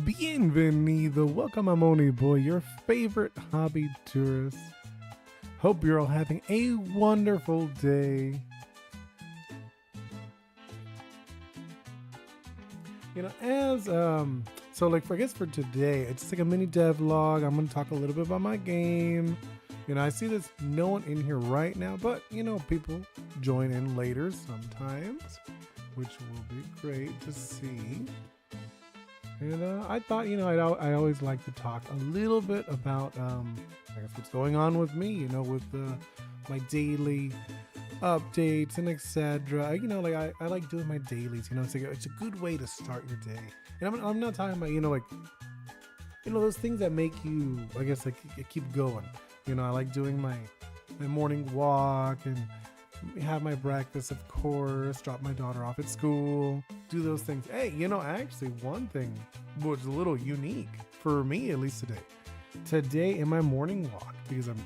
Bienvenido, welcome, I'm Oni Boy, your favorite hobby tourist. Hope you're all having a wonderful day. You know, so like I guess for today, it's like a mini devlog. I'm gonna talk a little bit about my game. You know, I see there's no one in here right now, but you know, people join in later sometimes, which will be great to see. And I thought, you know, I always like to talk a little bit about, I guess what's going on with me, you know, with my daily updates and etc. You know, like I like doing my dailies. You know, it's a good way to start your day. And I'm not talking about, you know, like, you know, those things that make you, I guess, like keep going. You know, I like doing my morning walk and have my breakfast, of course, drop my daughter off at school, do those things. Hey, you know, actually one thing was a little unique for me, at least today in my morning walk, because I'm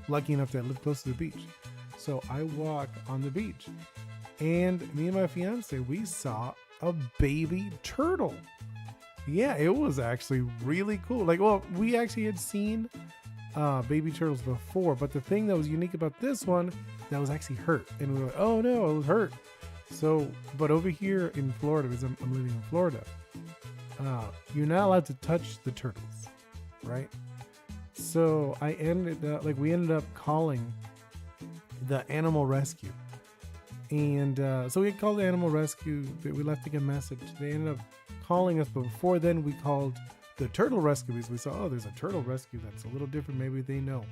lucky enough to live close to the beach. So I walk on the beach and me and my fiance, we saw a baby turtle. Yeah, it was actually really cool. Like, well, we actually had seen baby turtles before, but the thing that was unique about this one, that was actually hurt, and we were like, oh no, it was hurt. So, but over here in Florida, because I'm living in Florida, you're not allowed to touch the turtles, right? So we ended up calling the animal rescue, and so we called the animal rescue. We left a message. They ended up calling us, but before then we called the turtle rescue, because we saw, oh, there's a turtle rescue that's a little different, maybe they know.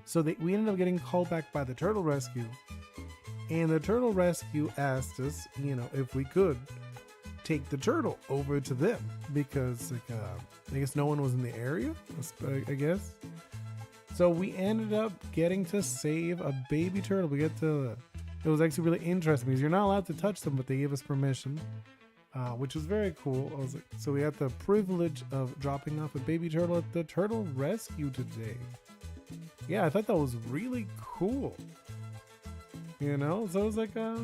So we ended up getting called back by the turtle rescue, and the turtle rescue asked us, you know, if we could take the turtle over to them, because like I guess no one was in the area, I guess. So we ended up getting to save a baby turtle. It was actually really interesting because you're not allowed to touch them, but they gave us permission. Which was very cool. So we had the privilege of dropping off a baby turtle at the turtle rescue today. Yeah, I thought that was really cool. You know, so it was like I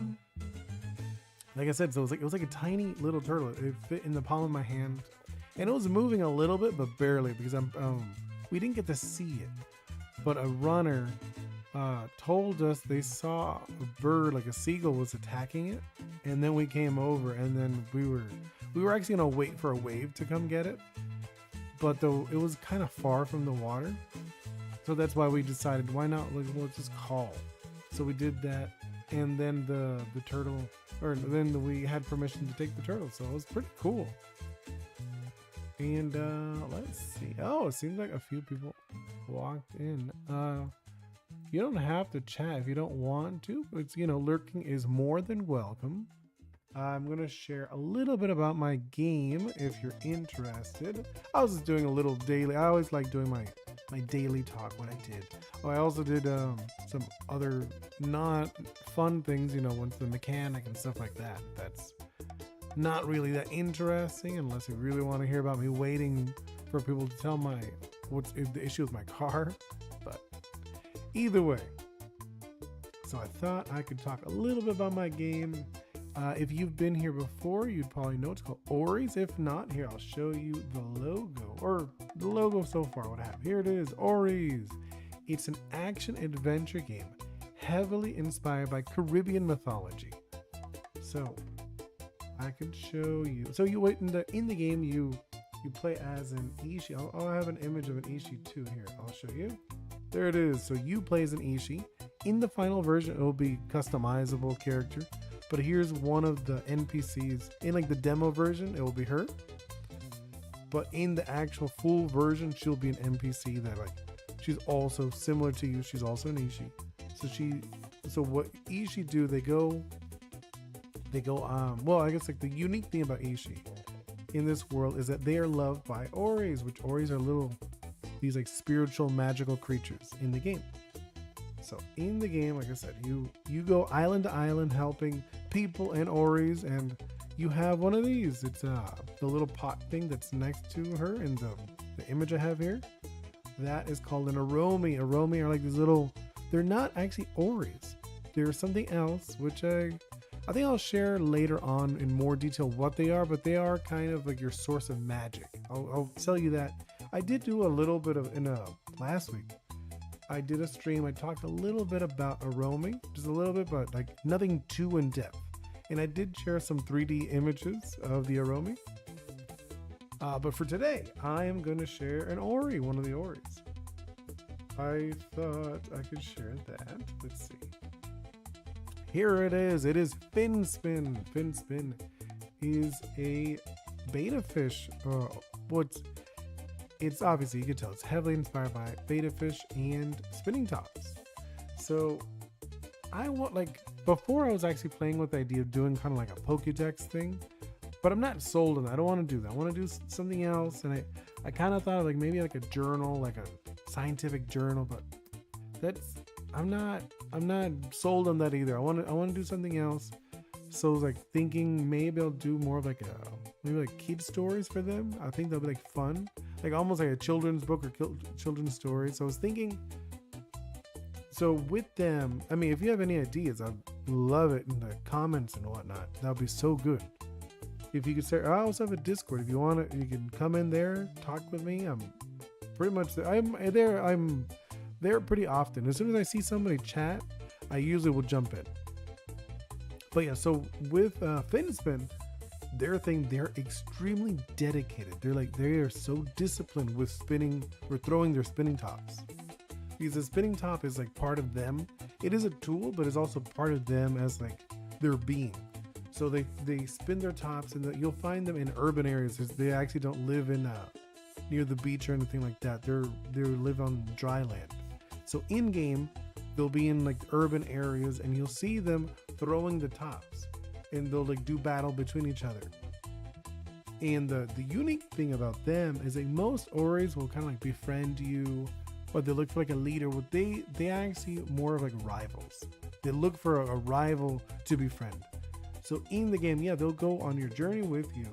said, so it was like a tiny little turtle. It fit in the palm of my hand, and it was moving a little bit, but barely, because we didn't get to see it. But a runner told us they saw a bird, like a seagull, was attacking it, and then we came over, and then we were actually gonna wait for a wave to come get it, but though it was kind of far from the water, so that's why we decided, why not, like, let's just call. So we did that, and then then we had permission to take the turtle, so it was pretty cool. And let's see. Oh, it seems like a few people walked in. You don't have to chat if you don't want to. It's, you know, lurking is more than welcome. I'm going to share a little bit about my game if you're interested. I was just doing a little daily. I always like doing my daily talk, what I did. Oh, I also did some other not fun things, you know, once the mechanic and stuff like that. That's not really that interesting unless you really want to hear about me waiting for people to tell what's the issue with my car. But either way, so I thought I could talk a little bit about my game. If you've been here before, you'd probably know it's called RIIIIPPP. If not, here, I'll show you the logo, or the logo so far, what I have. Here it is, RIIIIPPP. It's an action-adventure game heavily inspired by Caribbean mythology. So, I can show you. So, in the game, you play as an Ishi. I'll have an image of an Ishi too here. I'll show you. There it is. So, you play as an Ishi. In the final version, it will be customizable character. But here's one of the NPCs. In like the demo version, it will be her. But in the actual full version, she'll be an NPC that like, she's also similar to you. She's also an Ishi. So what Ishi do, they go, well, I guess like the unique thing about Ishi in this world is that they are loved by Oris, which Oris are these like spiritual magical creatures in the game. So in the game, like I said, you go island to island helping people and Oris, and you have one of these. It's the little pot thing that's next to her in the image I have here. That is called an Aromi. Aromi are like these little, they're not actually Oris. They're something else, which I think I'll share later on in more detail what they are, but they are kind of like your source of magic. I'll tell you that. I did do a little bit of, last week, I did a stream. I talked a little bit about Aromi, just a little bit, but like nothing too in depth. And I did share some 3D images of the Aromi. But for today, I am going to share an Ori, one of the Oris. I thought I could share that. Let's see. Here it is. It is Finspin. Finspin is a beta fish. It's obviously, you can tell, it's heavily inspired by beta fish and spinning tops. So I want, like, before I was actually playing with the idea of doing kind of like a Pokédex thing, but I'm not sold on that. I don't want to do that. I want to do something else. And I kind of thought of like maybe like a journal, like a scientific journal, but I'm not sold on that either. I want to do something else. So I was like thinking maybe I'll do more of like maybe like kid stories for them. I think that'll be like fun, like almost like a children's book or children's story. So I was thinking, so with them, I mean, if you have any ideas, I'd love it in the comments and whatnot. That would be so good. If you could say, I also have a Discord. If you want it, you can come in there, talk with me. I'm pretty much there. I'm there pretty often. As soon as I see somebody chat, I usually will jump in. But yeah, so with Finspin, they're extremely dedicated. They are so disciplined with spinning or throwing their spinning tops. Because the spinning top is like part of them. It is a tool, but it's also part of them as like their being. So they spin their tops, and you'll find them in urban areas. They actually don't live in near the beach or anything like that. They live on dry land. So in game, they'll be in like urban areas, and you'll see them throwing the tops, and they'll like do battle between each other. And the unique thing about them is that most Oris will kind of like befriend you, but they look for like a leader. Well, they actually more of like rivals. They look for a rival to befriend. So in the game, yeah, they'll go on your journey with you,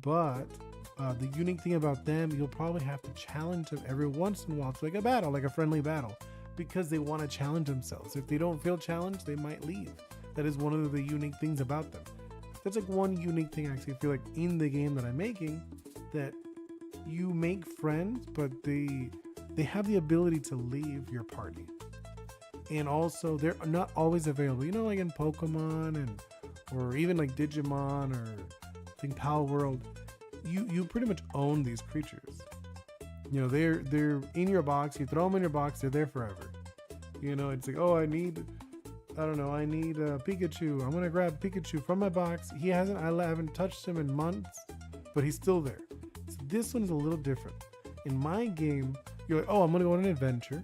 but the unique thing about them, you'll probably have to challenge them every once in a while to like a battle, like a friendly battle, because they want to challenge themselves. If they don't feel challenged, they might leave. That is one of the unique things about them. That's like one unique thing I actually feel like in the game that I'm making, that you make friends, but they have the ability to leave your party. And also they're not always available. You know, like in Pokemon or even like Digimon or I think Pal World, you pretty much own these creatures. You know, they're in your box. You throw them in your box, they're there forever. You know, it's like, oh, I need a Pikachu. I'm gonna grab Pikachu from my box. I haven't touched him in months, but he's still there. So this one's a little different. In my game, you're like, oh, I'm gonna go on an adventure.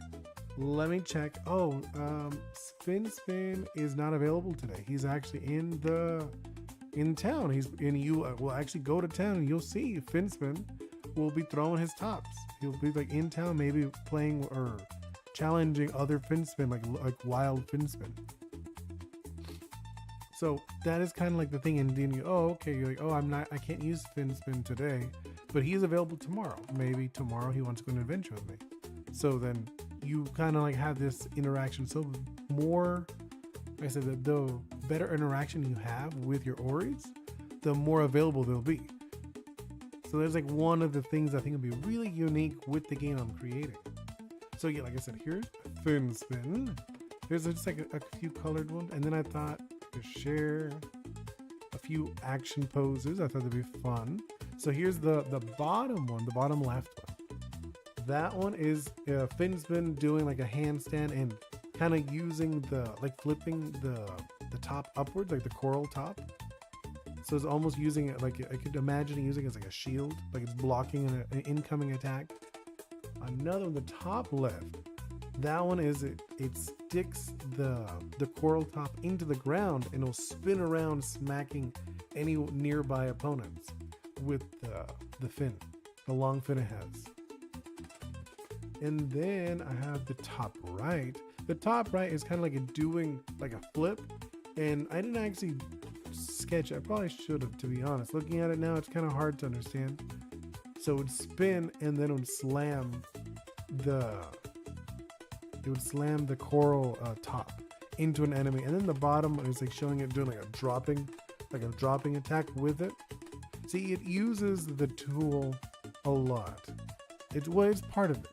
Let me check. Oh, Finspin is not available today. He's actually in town. You will actually go to town and you'll see Finspin will be throwing his tops. He'll be like in town, maybe playing or challenging other Finspin, like wild Finspin. So that is kind of like the thing. And then you're like, oh, I can't use Finspin today, but he's available tomorrow. Maybe tomorrow he wants to go on an adventure with me. So then you kind of like have this interaction. So more, like I said, the better interaction you have with your Oris, the more available they'll be. So there's like one of the things I think will be really unique with the game I'm creating. So yeah, like I said, here's Finspin. There's just like a few colored ones. And then I thought to share a few action poses. I thought that'd be fun. So here's the bottom one, the bottom left one. That one is Finspin doing like a handstand and kind of using flipping the top upwards, like the coral top. So it's almost using it like I could imagine using it as like a shield, like it's blocking an incoming attack. Another one, the top left, that one is it sticks the coral top into the ground and it'll spin around, smacking any nearby opponents with the fin, the long fin it has. And then I have the top right. The top right is kind of like doing like a flip, and I didn't actually sketch it. I probably should have, to be honest. Looking at it now, it's kind of hard to understand. So it would spin and then it would slam the coral top into an enemy, and then the bottom is like showing it doing like a dropping attack with it. See, it uses the tool a lot. It's part of it.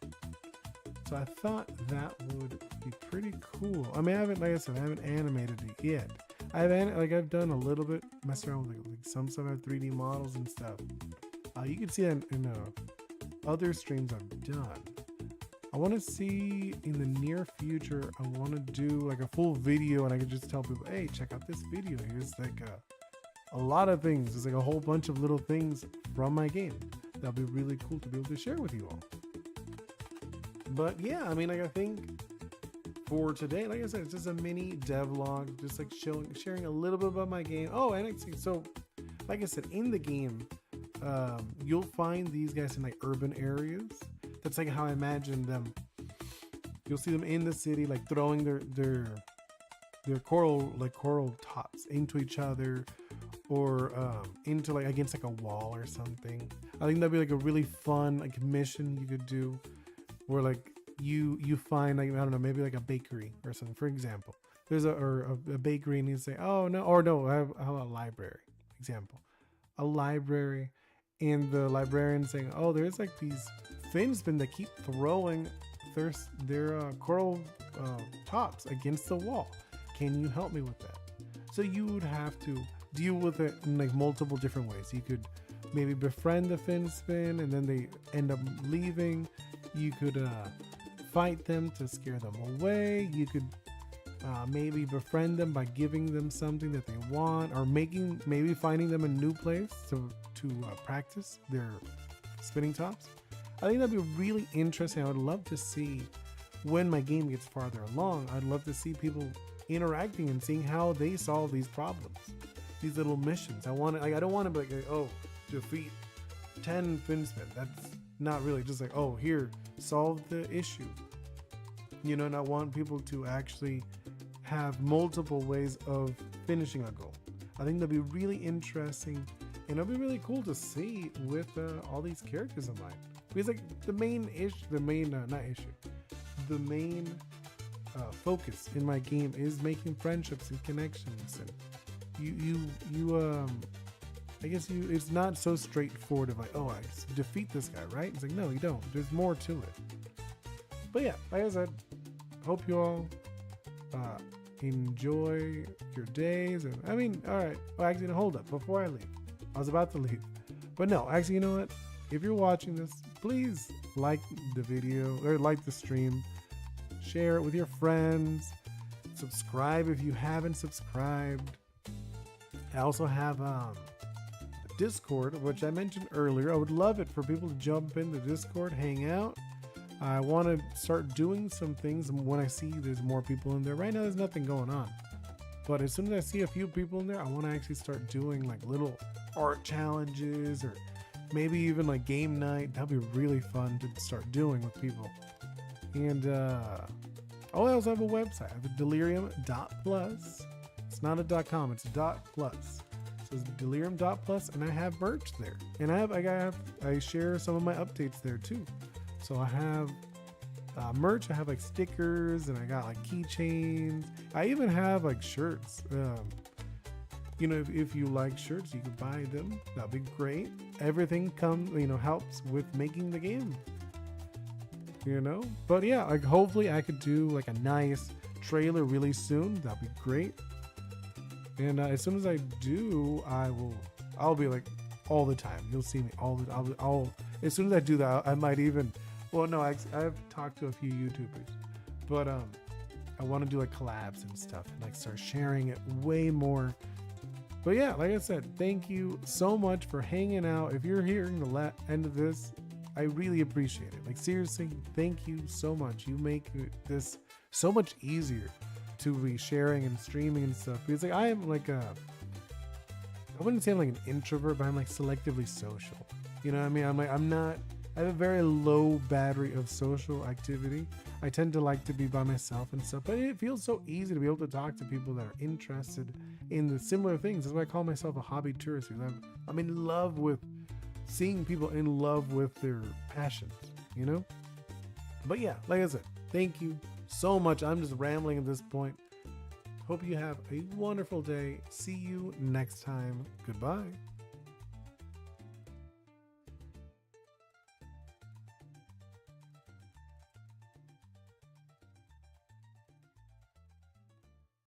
So I thought that would be pretty cool. I mean, like I said, I haven't animated it yet. I've done a little bit, messed around with like some stuff. I have 3D models and stuff. You can see that in other streams I've done. I want to see in the near future, I want to do like a full video, and I can just tell people, hey, check out this video. Here's like a lot of things. There's like a whole bunch of little things from my game. That'll be really cool to be able to share with you all. But yeah, I mean, like I think for today, like I said, it's just a mini devlog, just like sharing a little bit about my game. Oh, and so like I said, in the game, you'll find these guys in like urban areas. That's like how I imagine them. You'll see them in the city, like throwing their coral tops into each other, or into like against like a wall or something. I think that'd be like a really fun like mission you could do, where like you find like, I don't know, maybe like a bakery or something. For example, there's a bakery, and you say, oh no, or no, I have a library. Example, a library, and the librarian saying, oh, there's like these Finspin that keep throwing their coral tops against the wall. Can you help me with that? So you would have to deal with it in like multiple different ways. You could maybe befriend the Finspin and then they end up leaving. You could fight them to scare them away. You could maybe befriend them by giving them something that they want, or maybe finding them a new place to practice their spinning tops. I think that'd be really interesting. I would love to see, when my game gets farther along, I'd love to see people interacting and seeing how they solve these problems, these little missions. I don't want to be like, oh, defeat 10 Finspin. That's not really just like, oh, here, solve the issue. You know, and I want people to actually have multiple ways of finishing a goal. I think that'd be really interesting, and it'll be really cool to see with all these characters of mine. Because like the main focus in my game is making friendships and connections, and I guess it's not so straightforward of like, oh, I just defeat this guy, right? It's like, no, you don't. There's more to it. But yeah, like I said, hope you all enjoy your days. And I mean, all right. Well, actually, hold up. Before I leave, I was about to leave, but no, actually, you know what? If you're watching this, please like the video or like the stream, share it with your friends, subscribe if you haven't subscribed. I also have Discord, which I mentioned earlier. I would love it for people to jump into Discord, hang out. I want to start doing some things when I see there's more people in there. Right now there's nothing going on, but as soon as I see a few people in there, I want to actually start doing like little art challenges, or maybe even like game night. That'd be really fun to start doing with people. And I also have a website. I have a delirium.plus. It's not a .com, it's a .plus. So it's delirium.plus, and I have merch there. And I share some of my updates there too. So I have merch. I have like stickers, and I got like keychains. I even have like shirts. You know, if you like shirts, you could buy them. That'd be great. Everything helps with making the game. You know, but yeah, like hopefully I could do like a nice trailer really soon. That'd be great. And as soon as I do, I'll be like all the time. You'll see me I'll as soon as I do that, I might even. Well, no, I've talked to a few YouTubers, but I want to do like collabs and stuff and like start sharing it way more. But yeah, like I said, thank you so much for hanging out. If you're hearing the end of this, I really appreciate it. Like seriously, thank you so much. You make this so much easier to be sharing and streaming and stuff. Because like I am like I wouldn't say I'm like an introvert, but I'm like selectively social. You know what I mean? I have a very low battery of social activity. I tend to like to be by myself and stuff, but it feels so easy to be able to talk to people that are interested in the similar things. That's why I call myself a hobby tourist, because I'm in love with seeing people in love with their passions, you know? But yeah, like I said, thank you so much. I'm just rambling at this point. Hope you have a wonderful day. See you next time. Goodbye.